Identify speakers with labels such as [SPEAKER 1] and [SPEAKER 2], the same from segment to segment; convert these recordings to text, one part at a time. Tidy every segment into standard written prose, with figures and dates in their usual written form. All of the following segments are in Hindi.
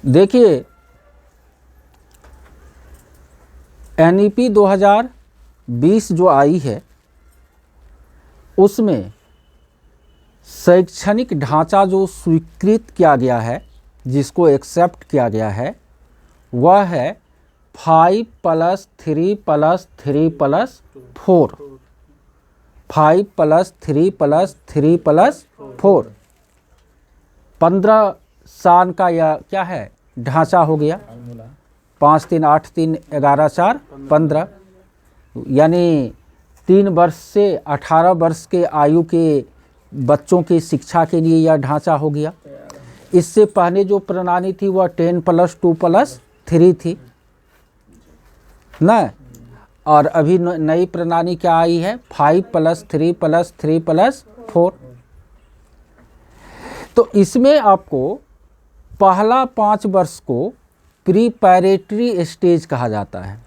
[SPEAKER 1] देखिए NEP 2020 जो आई है उसमें शैक्षणिक ढांचा जो स्वीकृत किया गया है, जिसको एक्सेप्ट किया गया है, वह है 5+3+3+4। 5+3+3+4 15 साल का यह क्या है ढांचा हो गया। 5 3 8 3 11 4 15, यानी 3 वर्ष से 18 वर्ष के आयु के बच्चों की शिक्षा के लिए यह ढांचा हो गया। इससे पहले जो प्रणाली थी वह 10+2+3 थी ना, और अभी नई प्रणाली क्या आई है 5+3+3+4। तो इसमें आपको पहला 5 वर्ष को प्रीपैरेटरी स्टेज कहा जाता है।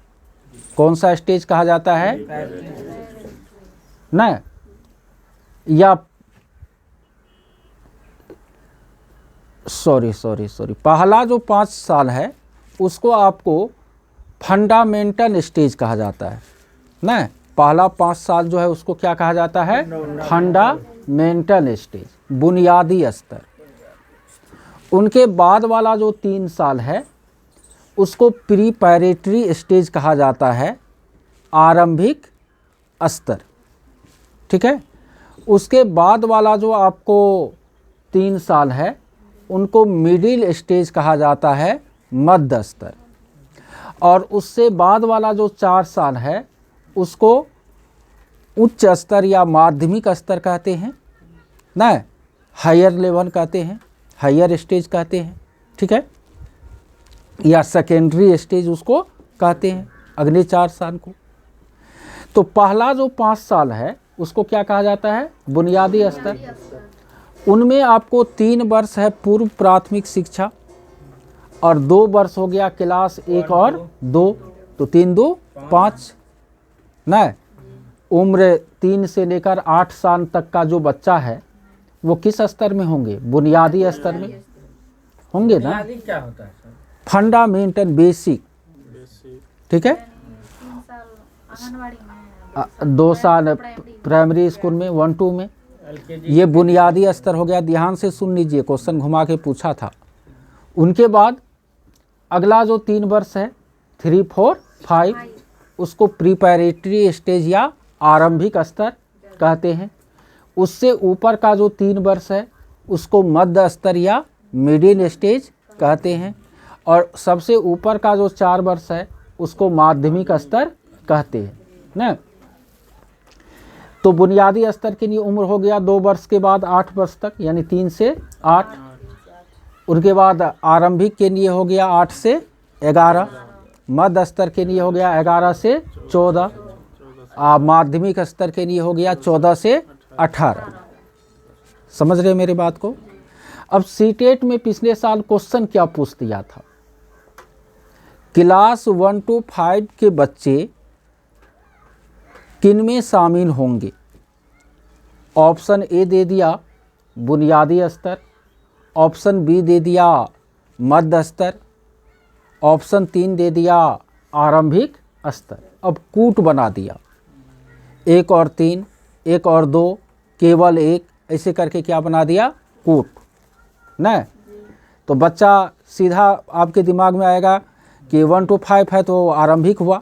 [SPEAKER 1] कौन सा स्टेज कहा जाता है ना, या सॉरी पहला जो 5 साल है उसको आपको फंडामेंटल स्टेज कहा जाता है ना। पहला 5 साल जो है उसको क्या कहा जाता है फंडामेंटल स्टेज, बुनियादी स्तर। उनके बाद वाला जो 3 साल है उसको प्रीपैरेटरी स्टेज कहा जाता है, आरंभिक स्तर। ठीक है। उसके बाद वाला जो आपको 3 साल है उनको मिडिल स्टेज कहा जाता है, मध्य स्तर। और उससे बाद वाला जो 4 साल है उसको उच्च स्तर या माध्यमिक स्तर कहते हैं ना, हायर लेवल कहते हैं, हायर स्टेज कहते हैं। ठीक है, या सेकेंडरी स्टेज उसको कहते हैं अगले 4 साल को। तो पहला जो 5 साल है उसको क्या कहा जाता है बुनियादी स्तर। उनमें आपको 3 वर्ष है पूर्व प्राथमिक शिक्षा और 2 वर्ष हो गया क्लास 1 और 2, तो 3 2 5 ना। उम्र 3 से लेकर 8 साल तक का जो बच्चा है वो किस स्तर में होंगे, बुनियादी स्तर में होंगे ना।
[SPEAKER 2] क्या होता है सर?
[SPEAKER 1] Fundamental basic. ठीक है, 2 साल प्राइमरी स्कूल में 1 2 में, ये बुनियादी स्तर हो गया। ध्यान से सुन लीजिए, क्वेश्चन घुमा के पूछा था। उनके बाद अगला जो 3 वर्ष है 3 4 5 उसको प्रीपैरेटरी स्टेज या आरंभिक स्तर कहते हैं। उससे ऊपर का जो 3 वर्ष है उसको मध्य स्तर या मिडिल स्टेज कहते हैं। और सबसे ऊपर का जो 4 वर्ष है उसको माध्यमिक स्तर कहते हैं ना। तो बुनियादी स्तर के लिए उम्र हो गया 2 वर्ष के बाद 8 वर्ष तक, यानी 3 से 8। उनके बाद आरंभिक के लिए हो गया 8 से 11, मध्य स्तर के लिए हो गया 11 से 14, माध्यमिक स्तर के लिए हो गया 14 से 18। समझ रहे मेरी बात को। अब सीटेट में पिछले साल क्वेश्चन क्या पूछ दिया था, क्लास 1 to 5 के बच्चे किन में शामिल होंगे। ऑप्शन ए दे दिया बुनियादी स्तर, ऑप्शन बी दे दिया मध्य स्तर, ऑप्शन 3 दे दिया आरंभिक स्तर। अब कूट बना दिया, 1 और 3, 1 और 2, केवल 1, ऐसे करके क्या बना दिया कूट ना। तो बच्चा सीधा आपके दिमाग में आएगा कि 1 to 5 है तो आरंभिक हुआ,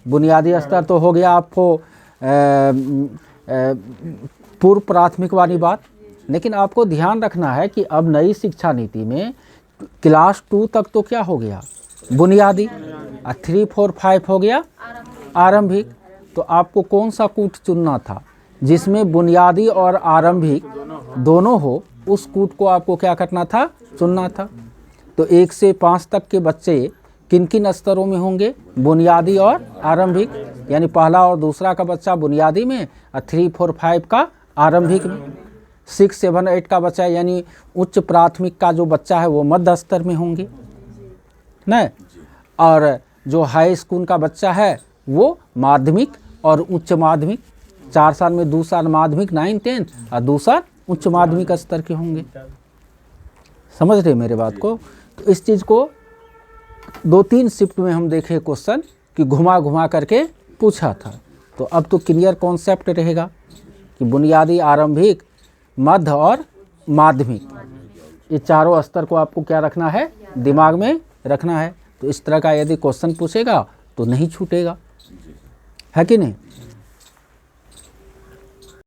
[SPEAKER 1] बुनियादी स्तर तो हो गया आपको पूर्व प्राथमिक वाली बात। लेकिन आपको ध्यान रखना है कि अब नई शिक्षा नीति में क्लास 2 तक तो क्या हो गया बुनियादी, 3 4 5 हो गया आरंभिक। तो आपको कौन सा कूट चुनना था जिसमें बुनियादी और आरंभिक दोनों हो, उस कूट को आपको क्या करना था, चुनना था। तो 1 से 5 तक के बच्चे किन किन स्तरों में होंगे, बुनियादी और आरंभिक, यानी पहला और दूसरा का बच्चा बुनियादी में और 3 4 5 का आरंभिक में। 6 7 8 का बच्चा यानी उच्च प्राथमिक का जो बच्चा है वो मध्य स्तर में होंगे न, और जो हाई स्कूल का बच्चा है वो माध्यमिक और उच्च माध्यमिक। 4 साल में 2 साल माध्यमिक 9 10 और 2 साल उच्च माध्यमिक स्तर के होंगे। समझ रहे मेरे बात को। तो इस चीज़ को 2-3 शिफ्ट में हम देखे क्वेश्चन कि घुमा घुमा करके पूछा था। तो अब तो क्लियर कॉन्सेप्ट रहेगा कि बुनियादी, आरंभिक, मध्य और माध्यमिक, ये चारों स्तर को आपको क्या रखना है, दिमाग में रखना है। तो इस तरह का यदि क्वेश्चन पूछेगा तो नहीं छूटेगा, है कि नहीं।